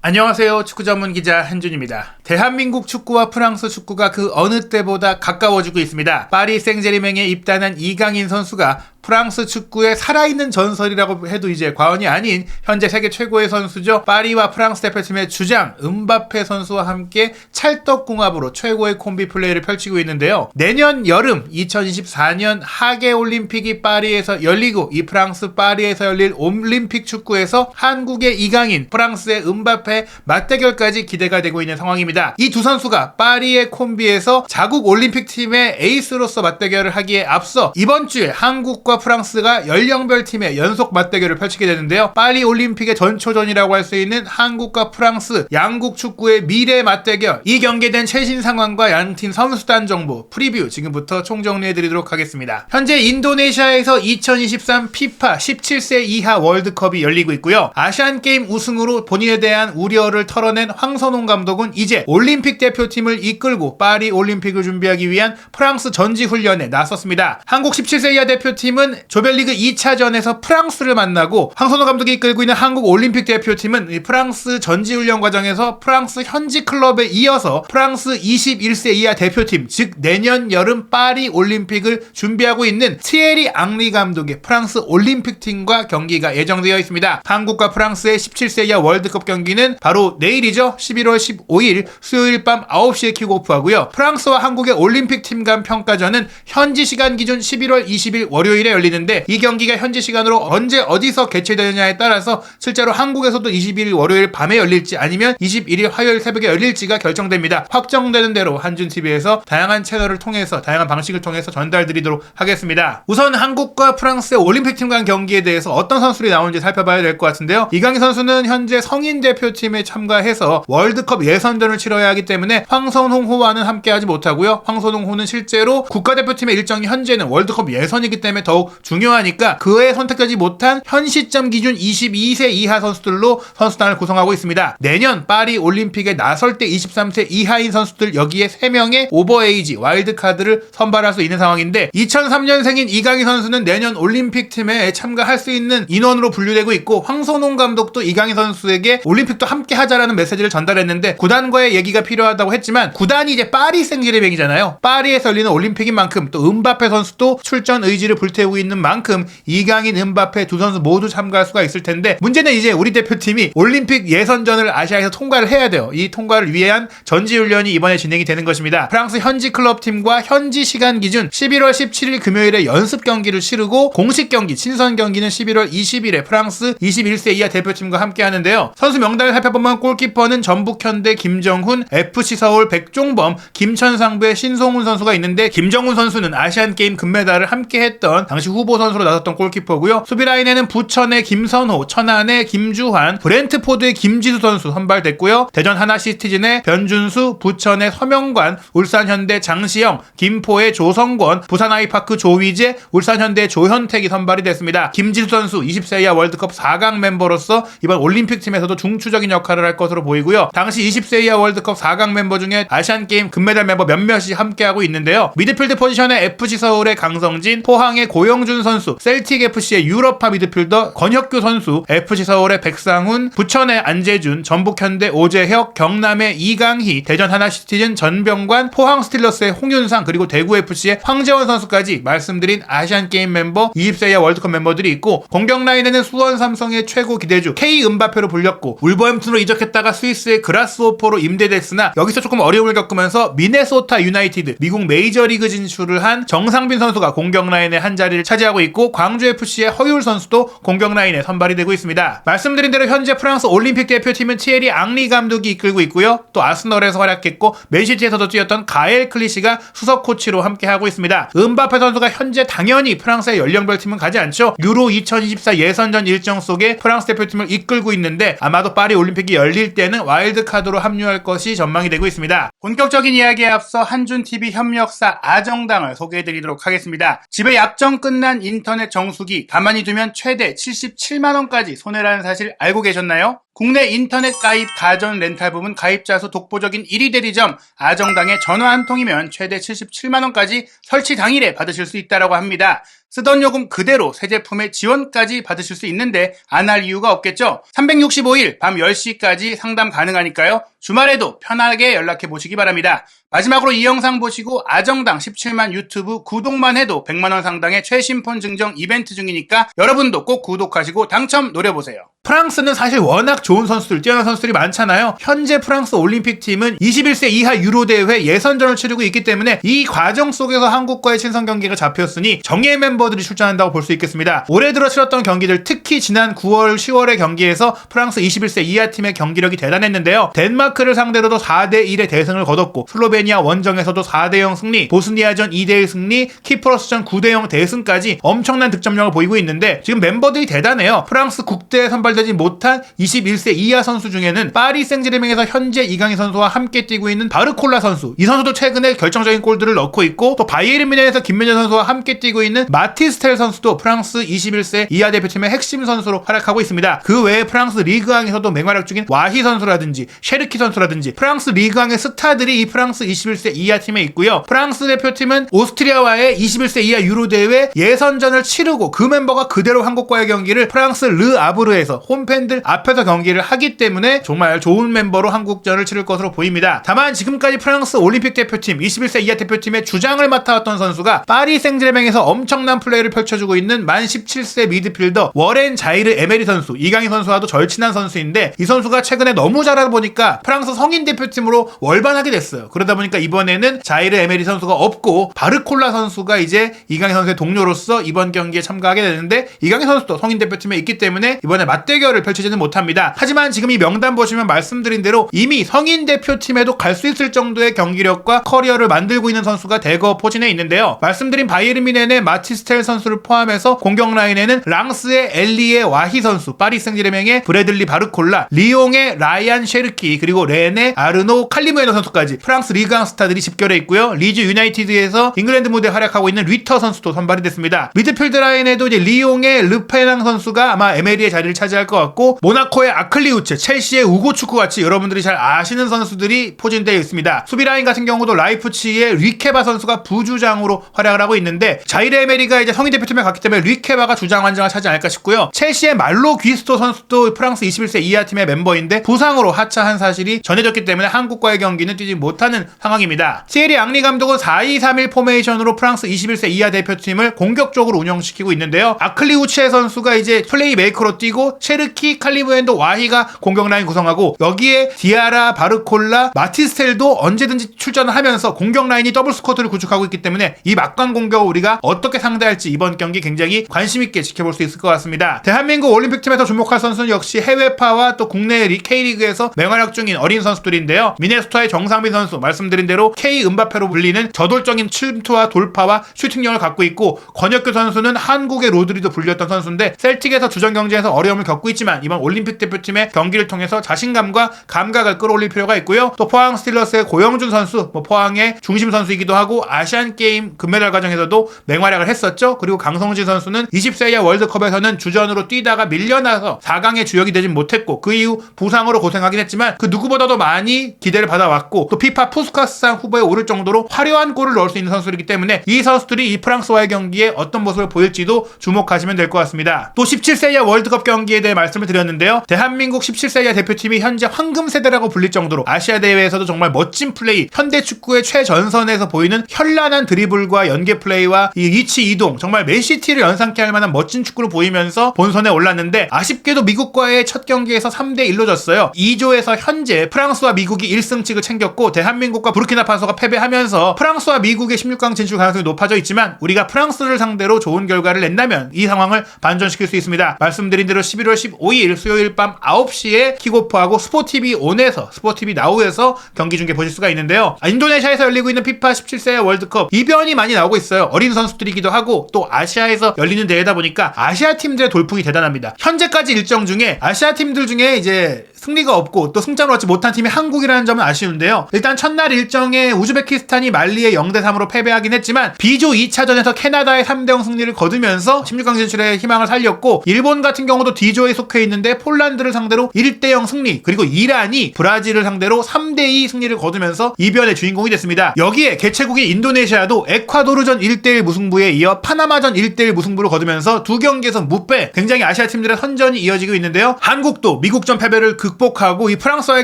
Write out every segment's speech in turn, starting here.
안녕하세요. 축구 전문 기자 한준입니다. 대한민국 축구와 프랑스 축구가 그 어느 때보다 가까워지고 있습니다. 파리 생제르맹에 입단한 이강인 선수가 프랑스 축구의 살아있는 전설이라고 해도 이제 과언이 아닌 현재 세계 최고의 선수죠. 파리와 프랑스 대표팀의 주장 음바페 선수와 함께 찰떡궁합으로 최고의 콤비 플레이를 펼치고 있는데요. 내년 여름 2024년 하계 올림픽이 파리에서 열리고 이 프랑스 파리에서 열릴 올림픽 축구에서 한국의 이강인, 프랑스의 음바페 맞대결까지 기대가 되고 있는 상황입니다. 이 두 선수가 파리의 콤비에서 자국 올림픽 팀의 에이스로서 맞대결을 하기에 앞서 이번 주에 한국과 프랑스가 연령별 팀의 연속 맞대결을 펼치게 되는데요. 파리 올림픽의 전초전이라고 할 수 있는 한국과 프랑스 양국 축구의 미래 맞대결, 이 경기된 최신 상황과 양팀 선수단 정보 프리뷰 지금부터 총정리해드리도록 하겠습니다. 현재 인도네시아에서 2023 피파 17세 이하 월드컵이 열리고 있고요. 아시안게임 우승으로 본인에 대한 우려를 털어낸 황선홍 감독은 이제 올림픽 대표팀을 이끌고 파리 올림픽을 준비하기 위한 프랑스 전지훈련에 나섰습니다. 한국 17세 이하 대표팀은 조별리그 2차전에서 프랑스를 만나고, 황선홍 감독이 이끌고 있는 한국 올림픽 대표팀은 프랑스 전지훈련 과정에서 프랑스 현지 클럽에 이어서 프랑스 21세 이하 대표팀, 즉 내년 여름 파리 올림픽을 준비하고 있는 티에리 앙리 감독의 프랑스 올림픽팀과 경기가 예정되어 있습니다. 한국과 프랑스의 17세 이하 월드컵 경기는 바로 내일이죠. 11월 15일 수요일 밤 9시에 킥오프하고요. 프랑스와 한국의 올림픽팀 간 평가전은 현지 시간 기준 11월 20일 월요일에 열리는데, 이 경기가 현지 시간으로 언제 어디서 개최되느냐에 따라서 실제로 한국에서도 21일 월요일 밤에 열릴지 아니면 21일 화요일 새벽에 열릴지가 결정됩니다. 확정되는 대로 한준TV에서 다양한 채널을 통해서, 다양한 방식을 통해서 전달드리도록 하겠습니다. 우선 한국과 프랑스의 올림픽팀 간 경기에 대해서 어떤 선수들이 나오는지 살펴봐야 될 것 같은데요. 이강인 선수는 현재 성인 대표팀에 참가해서 월드컵 예선전을 치러야 하기 때문에 황선홍호와는 함께하지 못하고요. 황선홍호는 실제로 국가대표팀의 일정이 현재는 월드컵 예선이기 때문에 더욱 중요하니까 그에 선택하지 못한 현 시점 기준 22세 이하 선수들로 선수단을 구성하고 있습니다. 내년 파리 올림픽에 나설 때 23세 이하인 선수들, 여기에 3명의 오버에이지 와일드카드를 선발할 수 있는 상황인데, 2003년생인 이강인 선수는 내년 올림픽 팀에 참가할 수 있는 인원으로 분류되고 있고, 황선홍 감독도 이강인 선수에게 올림픽도 함께 하자라는 메시지를 전달했는데, 구단과의 얘기가 필요하다고 했지만 구단이 이제 파리 생제르맹이잖아요. 파리에서 열리는 올림픽인 만큼 또 음바페 선수도 출전 의지를 불태우고 있는 만큼 이강인, 음바페 두 선수 모두 참가할 수가 있을 텐데, 문제는 이제 우리 대표팀이 올림픽 예선전을 아시아에서 통과를 해야 돼요. 이 통과를 위한 전지훈련이 이번에 진행이 되는 것입니다. 프랑스 현지 클럽팀과 현지 시간 기준 11월 17일 금요일에 연습 경기를 치르고, 공식 경기, 친선 경기는 11월 20일에 프랑스 21세 이하 대표팀과 함께 하는데요. 선수 명단을 살펴보면 골키퍼는 전북현대 김정훈, FC서울 백종범, 김천상부의 신송훈 선수가 있는데, 김정훈 선수는 아시안게임 금메달을 함께 했던 당시 후보 선수로 나섰던 골키퍼고요. 수비라인에는 부천의 김선호, 천안의 김주환, 브렌트포드의 김지수 선수 선발됐고요. 대전 하나시티즌의 변준수, 부천의 서명관, 울산현대 장시영, 김포의 조성권, 부산 아이파크 조위재, 울산현대 조현택이 선발이 됐습니다. 김지수 선수 20세 이하 월드컵 4강 멤버로서 이번 올림픽 팀에서도 중추적인 역할을 할 것으로 보이고요. 당시 20세 이하 월드컵 4강 멤버 중에 아시안게임 금메달 멤버 몇몇이 함께하고 있는데요. 미드필드 포지션에 FC서울의 강성진, 포항의 고영준 선수, 셀틱FC의 유럽파 미드필더 권혁규 선수, FC서울의 백상훈, 부천의 안재준, 전북현대 오재혁, 경남의 이강희, 대전 하나시티즌 전병관, 포항 스틸러스의 홍윤상, 그리고 대구FC의 황재원 선수까지 말씀드린 아시안게임 멤버 20세 이하 월드컵 멤버들이 있고, 공격 라인에는 수원 삼성의 최고 기대주 K 음바페로 불렸고, 울버햄튼으로 이적했다가 스위스의 그라스호퍼로 임대됐으나 여기서 조금 어려움을 겪으면서 미네소타 유나이티드, 미국 메이저리그 진출을 한 정상빈 선수가 공격 라인의 한 자리를 차지하고 있고, 광주FC의 허율 선수도 공격 라인에 선발이 되고 있습니다. 말씀드린 대로 현재 프랑스 올림픽 대표팀은 티에리 앙리 감독이 이끌고 있고요. 또 아스널에서 활약했고 맨시티에서도 뛰었던 가엘 클리시가 수석 코치로 함께하고 있습니다. 음바페 선수가 현재 당연히 프랑스의 연령별 팀은 가지 않죠. 유로 2024 예선전 일정 속에 프랑스 대표팀을 이끌고 있는데, 아마도 파리 올림픽이 열릴 때는 와일드카드로 합류할 것이 전망이 되고 있습니다. 본격적인 이야기에 앞서 한준TV 협력사 아정당을 소개해드리도록 하겠습니다. 집에 약정 끝난 인터넷 정수기 가만히 두면 최대 77만원까지 손해라는 사실 알고 계셨나요? 국내 인터넷 가입 가전 렌탈 부문 가입자 수 독보적인 1위 대리점 아정당에 전화 한 통이면 최대 77만원까지 설치 당일에 받으실 수 있다고 합니다. 쓰던 요금 그대로 새 제품의 지원까지 받으실 수 있는데 안 할 이유가 없겠죠. 365일 밤 10시까지 상담 가능하니까요. 주말에도 편하게 연락해 보시기 바랍니다. 마지막으로 이 영상 보시고 아정당 17만 유튜브 구독만 해도 100만원 상당의 최신폰 증정 이벤트 중이니까 여러분도 꼭 구독하시고 당첨 노려보세요. 프랑스는 사실 워낙 좋은 선수들, 뛰어난 선수들이 많잖아요. 현재 프랑스 올림픽 팀은 21세 이하 유로 대회 예선전을 치르고 있기 때문에 이 과정 속에서 한국과의 친선 경기가 잡혔으니 정예 멤버들이 출전한다고 볼 수 있겠습니다. 올해 들어 치렀던 경기들, 특히 지난 9월, 10월의 경기에서 프랑스 21세 이하 팀의 경기력이 대단했는데요. 덴마크를 상대로도 4대1의 대승을 거뒀고 슬로베니아 원정에서도 4대0 승리, 보스니아전 2대1 승리, 키프러스전 9대0 대승까지 엄청난 득점력을 보이고 있는데 지금 멤버들이 대단해요. 프랑스 국대에 선발되지 못한 21세 이하 선수 중에는 파리 생제르맹에서 현재 이강인 선수와 함께 뛰고 있는 바르콜라 선수, 이 선수도 최근에 결정적인 골들을 넣고 있고, 또 바이에른 뮌헨에서 김민재 선수와 함께 뛰고 있는 마티스텔 선수도 프랑스 21세 이하 대표팀의 핵심 선수로 활약하고 있습니다. 그 외에 프랑스 리그왕에서도 맹활약 중인 와히 선수라든지 셰르키 선수라든지 프랑스 리그왕의 스타들이 이 프랑스 21세 이하 팀에 있고요. 프랑스 대표팀은 오스트리아와의 21세 이하 유로 대회 예선전을 치르고 그 멤버가 그대로 한국과의 경기를 프랑스 르 아브르에서 홈팬들 앞에서 경기를 하기 때문에 정말 좋은 멤버로 한국전을 치를 것으로 보입니다. 다만 지금까지 프랑스 올림픽 대표팀 21세 이하 대표팀의 주장을 맡아왔던 선수가 파리 생제르맹에서 엄청난 플레이를 펼쳐주고 있는 만 17세 미드필더 워렌 자이르 에메리 선수, 이강인 선수와도 절친한 선수인데 이 선수가 최근에 너무 잘하다 보니까 프랑스 성인 대표팀으로 월반하게 됐어요. 그러다 보니까 이번에는 자이르 에메리 선수가 없고 바르콜라 선수가 이제 이강인 선수의 동료로서 이번 경기에 참가하게 되는데, 이강인 선수도 성인 대표팀에 있기 때문에 이번에 맞대결을 펼치지는 못합니다. 하지만 지금 이 명단 보시면 말씀드린 대로 이미 성인 대표팀에도 갈 수 있을 정도의 경기력과 커리어를 만들고 있는 선수가 대거 포진해 있는데요. 말씀드린 바이에른 뮌헨의 마티스텔 선수를 포함해서 공격 라인에는 랑스의 엘리의 와히 선수, 파리 생제르맹의 브래들리 바르콜라, 리옹의 라이안 셰르키, 그리고 렌의 아르노 칼리무에노 선수까지 프랑스 리그왕 스타들이 집결해 있고요. 리즈 유나이티드에서 잉글랜드 무대 활약하고 있는 리터 선수도 선발이 됐습니다. 미드필드 라인에도 이제 리옹의 르페낭 선수가 아마 에메리의 자리를 차지할 것 같고, 모나코의 아클리우체, 첼시의 우고 축구 같이 여러분들이 잘 아시는 선수들이 포진되어 있습니다. 수비 라인 같은 경우도 라이프치히의 리케바 선수가 부주장으로 활약을 하고 있는데, 자이르 에메리가 이제 성인 대표팀에 갔기 때문에 리케바가 주장 환장을 차지 않을까 싶고요. 첼시의 말로 귀스토 선수도 프랑스 21세 이하 팀의 멤버인데 부상으로 하차한 사실이 전해졌기 때문에 한국과의 경기는 뛰지 못하는 상황입니다. 시에리 앙리 감독은 4-2-3-1 포메이션으로 프랑스 21세 이하 대표팀을 공격적으로 운영시키고 있는데요. 아클리우체 선수가 이제 플레이 메이커로 뛰고, 셰르키, 칼리무엔도, 와히가 공격 라인 구성하고, 여기에 디아라, 바르콜라, 마티스텔도 언제든지 출전을 하면서 공격 라인이 더블 스쿼트를 구축하고 있기 때문에 이 막강 공격을 우리가 어떻게 상대할지 이번 경기 굉장히 관심있게 지켜볼 수 있을 것 같습니다. 대한민국 올림픽팀에서 주목할 선수는 역시 해외파와 또 국내 K리그에서 맹활약 중인 어린 선수들인데요. 미네소타의 정상빈 선수, 말씀드린 대로 K 은바페로 불리는 저돌적인 침투와 돌파와 슈팅력을 갖고 있고, 권혁규 선수는 한국의 로드리도 불렸던 선수인데 셀틱에서 주전 경쟁에서 어려움을 겪고 있지만 이번 올림픽 대표팀의 경기를 통해서 자신감과 감각을 끌어올릴 필요가 있고요. 또 포항 스틸러스의 고영준 선수, 포항의 중심 선수이기도 하고 아시안게임 금메달 과정에서도 맹활약을 했었죠. 그리고 강성진 선수는 20세 이하 월드컵에서는 주전으로 뛰다가 밀려나서 4강의 주역이 되진 못했고, 그 이후 부상으로 고생하긴 했지만 그 누구보다도 많이 기대를 받아왔고, 또 피파 푸스카스상 후보에 오를 정도로 화려한 골을 넣을 수 있는 선수이기 때문에 이 선수들이 이 프랑스와의 경기에 어떤 모습을 보일지도 주목하시면 될 것 같습니다. 또 17세 이하 월드컵 경기에 대해 말씀을 드렸는데요. 대한민국 17세 이하 대표팀이 현재 황금 세대라고 불릴 정도로 아시아 대회에서도 정말 멋진 플레이, 현대 축구의 최전선에서 보이는 현란한 드리블과 연계 플레이와 이 위치 이동, 정말 맨시티를 연상케 할 만한 멋진 축구를 보이면서 본선에 올랐는데, 아쉽게도 미국과의 첫 경기에서 3대1로 졌어요. 2조에서 현재 프랑스와 미국이 1승씩을 챙겼고, 대한민국과 부르키나파소가 패배하면서 프랑스와 미국의 16강 진출 가능성이 높아져 있지만 우리가 프랑스를 상대로 좋은 결과를 낸다면 이 상황을 반전시킬 수 있습니다. 말씀드린 대로 11월 15일 수요일 밤 9시에 킥오프하고 스포티비 온에서, 스포티비 나우에서 경기 중계 보실 수가 있는데요. 인도네시아에서 열리고 있는 피파 17세 월드컵 이변이 많이 나오고 있어요. 어린 선수들이기도 하고 또 아시아에서 열리는 대회다 보니까 아시아 팀들의 돌풍이 대단합니다. 현재까지 일정 중에 아시아 팀들 중에 이제 승리가 없고 또 승점을 얻지 못한 팀이 한국이라는 점은 아쉬운데요. 일단 첫날 일정에 우즈베키스탄이 말리에 0대3으로 패배하긴 했지만 B조 2차전에서 캐나다의 3대0 승리를 거두면서 16강 진출의 희망을 살렸고, 일본 같은 경우도 D조에 속해 있는데 폴란드를 상대로 1대0 승리, 그리고 이란이 브라질을 상대로 3대2 승리를 거두면서 이변의 주인공이 됐습니다. 여기에 개최국인 인도네시아도 에콰도르전 1대1 무승부에 이어 파나마전 1대1 무승부를 거두면서 두 경기에서 무패, 굉장히 아시아 팀들의 선전이 이어지고 있는데요. 한국도 미국전 패배를 극복하고 이 프랑스와의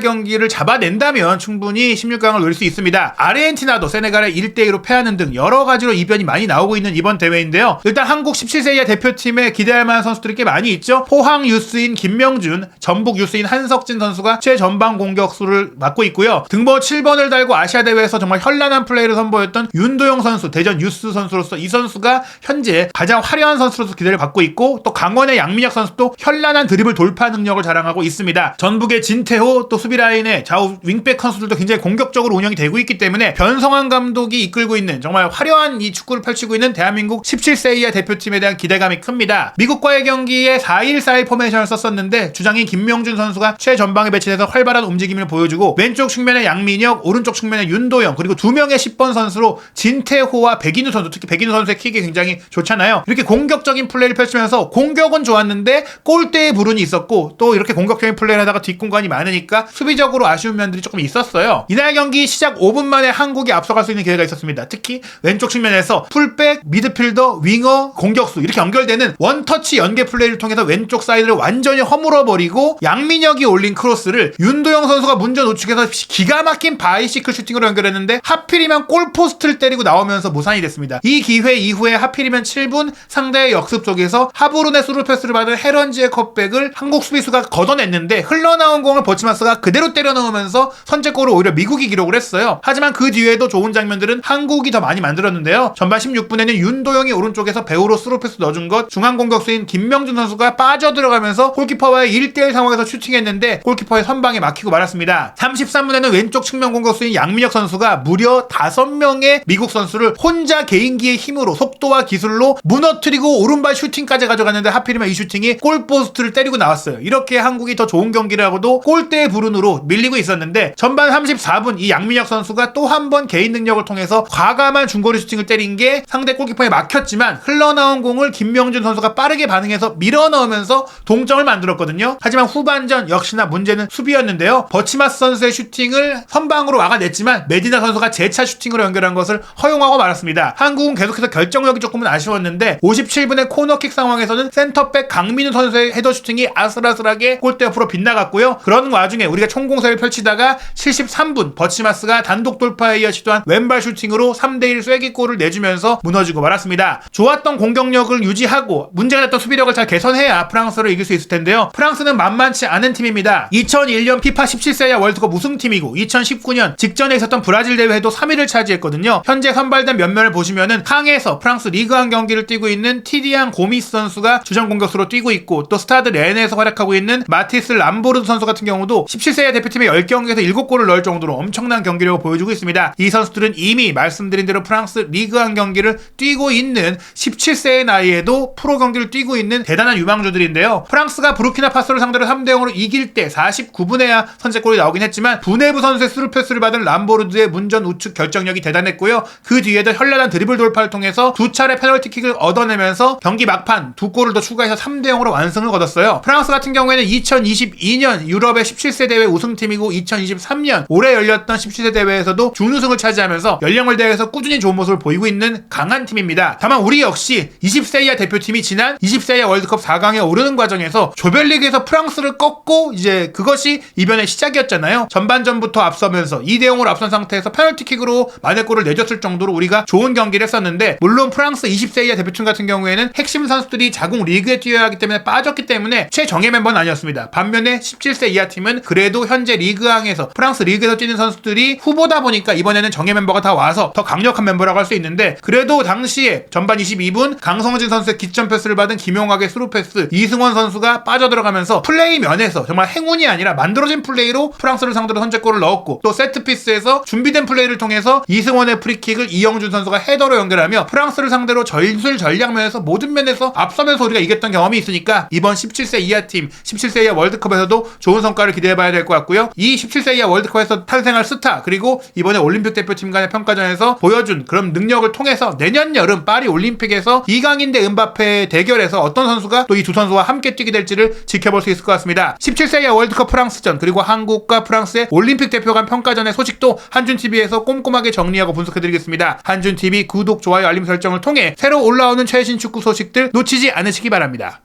경기를 잡아낸다면 충분히 16강을 노릴 수 있습니다. 아르헨티나도 세네갈에 1대2로 패하는 등 여러 가지로 이변이 많이 나오고 있는 이번 대회인데요. 일단 한국 17세 이하 대표팀에 기대할 만한 선수들이 꽤 많이 있죠. 포항 유스인 김명준, 전북 유스인 한석진 선수가 최전방 공격수를 맡고 있고요. 등번호 7번을 달고 아시아 대회에서 정말 현란한 플레이를 선보였던 윤도영 선수, 대전 유스 선수로서 이 선수가 현재 가장 화려한 선수로서 기대를 받고 있고, 또 강원의 양민혁 선수도 현란한 드리블 돌파 능력을 자랑하고 있습니다. 전북의 진태호, 또 수비라인의 좌우 윙백 선수들도 굉장히 공격적으로 운영이 되고 있기 때문에 변성환 감독이 이끌고 있는 정말 화려한 이 축구를 펼치고 있는 대한민국 17세 이하 대표팀에 대한 기대감이 큽니다. 미국과의 경기에 4-1-4-1 포메이션을 썼었는데 주장인 김명준 선수가 최전방에 배치돼서 활발한 움직임을 보여주고, 왼쪽 측면에 양민혁, 오른쪽 측면에 윤도영, 그리고 두 명의 10번 선수로 진태호와 백인우 선수, 특히 백인우 선수의 킥이 굉장히 좋잖아요. 이렇게 공격적인 플레이를 펼치면서 공격은 좋았는데 골대의 불운이 있었고, 또 이렇게 공격적인 플레이를 하다가 뒷공간이 많으니까 수비적으로 아쉬운 면들이 조금 있었어요. 이날 경기 시작 5분 만에 한국이 앞서갈 수 있는 기회가 있었습니다. 특히 왼쪽 측면에서 풀백, 미드필더, 윙어, 공격수 이렇게 연결되는 원터치 연계 플레이를 통해서 왼쪽 사이드를 완전히 허물어버리고 양민혁이 올린 크로스를 윤도영 선수가 문전 우측에서 기가 막힌 바이시클 슈팅으로 연결했는데 하필이면 골포스트를 때리고 나오면서 무산이 됐습니다. 이 기회 이후에 하필이면 7분 상대의 역습 속에서 하부룬의 스루 패스를 받은 헤런지의 컵백을 한국 수비수가 걷어냈는데, 흘러나온 공을 버치마스가 그대로 때려 넣으면서 선제골을 오히려 미국이 기록을 했어요. 하지만 그 뒤에도 좋은 장면들은 한국이 더 많이 만들었는데요. 전반 16분에는 윤도영이 오른쪽에서 배우로 스루 패스 넣어준 것, 중앙 공격수인 김명준 선수가 빠져들어가면서 골키퍼와의 1대1 상황에서 슈팅했는데 골키퍼의 선방에 막히고 말았습니다. 33분에는 왼쪽 측면 공격수인 양민혁 선수가 무려 5명의 미국 선수를 혼자 개인기의 힘으로 속도와 기술로 무너뜨리고 오른발 슈팅까지 가져갔는데 하필이면 이 슈팅이 골포스트를 때리고 나왔어요. 이렇게 한국이 더 좋은 경기를 하고도 골대의 불운으로 밀리고 있었는데, 전반 34분 이 양민혁 선수가 또 한 번 개인 능력을 통해서 과감한 중거리 슈팅을 때린 게 상대 골키퍼에 막혔지만, 흘러나온 공을 김명준 선수가 빠르게 반응해서 밀어 넣으면서 동점을 만들었거든요. 하지만 후반전 역시나 문제는 수비였는데요. 버치마스 선수의 슈팅을 선방으로 막아냈지만 메디나 선수가 재차 슈팅으로 연결한 것을 허용하고 말았습니다. 한국은 계속해서 결정력이 조금은 아쉬웠는데 57분의 코너킥 상황에서는 센터백 강민우 선수의 헤더 슈팅이 아슬아슬하게 골대 옆으로 빗나갔고요. 그런 와중에 우리가 총공세를 펼치다가 73분 버치마스가 단독 돌파에 이어 시도한 왼발 슈팅으로 3대1 쐐기골을 내주면서 무너지고 말았습니다. 좋았던 공격력을 유지하고 문제가 됐던 수비력을 잘 개선해야 프랑스를 이길 수 있을 텐데요. 프랑스는 만만치 않은 팀입니다. 2001년 피파 17세 이하 월드컵 우승팀이고 2019년 직전에 있었던 브라질 대회도 3위를 차지했거든요. 현재 선발된 면면을 보시면은 캉에서 프랑스 리그왕 경기를 뛰고 있는 티디앙 고미스 선수가 주전 공격수로 뛰고 있고, 또 스타드 렌에서 활약하고 있는 마티스 람보르드 선수 같은 경우도 17세 이하 대표팀의 10경기에서 7골을 넣을 정도로 엄청난 경기력을 보여주고 있습니다. 이 선수들은 이미 말씀드린 대로 프랑스 리그왕 경기를 뛰고 있는 17세의 나이에도 프로 경기를 뛰고 있는 대단한 유망주들인데요. 프랑스가 부르키나파소를 상대로 3대0으로 이길 때 49분에야 선제골이 나오긴 했지만 부네브 선수의 스루 패스를 받은 람보르드의 문전 우측 결정력이 대단했고요. 그 뒤에도 현란한 드리블 돌파를 통해서 두 차례 페널티킥을 얻어내면서 경기 막판 두 골을 더 추가해서 3대0으로 완승을 거뒀어요. 프랑스 같은 경우에는 2022년 유럽의 17세 대회 우승팀이고 2023년 올해 열렸던 17세 대회에서도 준우승을 차지하면서 연령을 대해서 꾸준히 좋은 모습을 보이고 있는 강한 팀입니다. 다만 우리 역시 20세 이하 대표팀이 지난 20세 이하 월드컵 4강에 오르는 과정에서 조별리그에서 프랑스를 꺾고 이제 그것이 이변의 시작이었잖아요. 전반전부터 앞서면서 2대0으로 앞선 상태에서 페널티킥으로 만회골을 내줬을 정도로 우리가 좋은 경기를 했었는데, 물론 프랑스 20세 이하 대표팀 같은 경우에는 핵심 선수들이 자국 리그에 뛰어야 하기 때문에 빠졌기 때문에 최정예 멤버는 아니었습니다. 반면에 17세 이하 팀은 그래도 현재 리그왕에서 프랑스 리그에서 뛰는 선수들이 후보다 보니까 이번에는 정예 멤버가 다 와서 더 강력한 멤버라고 할 수 있는데, 그래도 당시에 전반 22분 강성진 선수의 기점 패스를 받은 김용학의 스루 패스, 이승원 선수가 빠져들어가면서 플레이 면에서 정말 행운이 아니라 만들어진 플레이로 프랑스를 상대로 선제골을 넣었고, 또 세트피스에서 준비된 플레이를 통해서 이승원의 프리킥을 이영준 선수가 헤더로 연결하며 프랑스를 상대로 전술 전략 면에서 모든 면에서 앞서면서 우리가 이겼던 경험이 있으니까 이번 17세 이하 팀, 17세 이하 월드컵에서도 앞으로도 좋은 성과를 기대해봐야 될 것 같고요. 이 17세 이하 월드컵에서 탄생할 스타, 그리고 이번에 올림픽 대표팀 간의 평가전에서 보여준 그런 능력을 통해서 내년 여름 파리 올림픽에서 이강인 대 은바페 대결에서 어떤 선수가 또 이 두 선수와 함께 뛰게 될지를 지켜볼 수 있을 것 같습니다. 17세 이하 월드컵 프랑스전, 그리고 한국과 프랑스의 올림픽 대표 간 평가전의 소식도 한준TV에서 꼼꼼하게 정리하고 분석해드리겠습니다. 한준TV 구독, 좋아요, 알림 설정을 통해 새로 올라오는 최신 축구 소식들 놓치지 않으시기 바랍니다.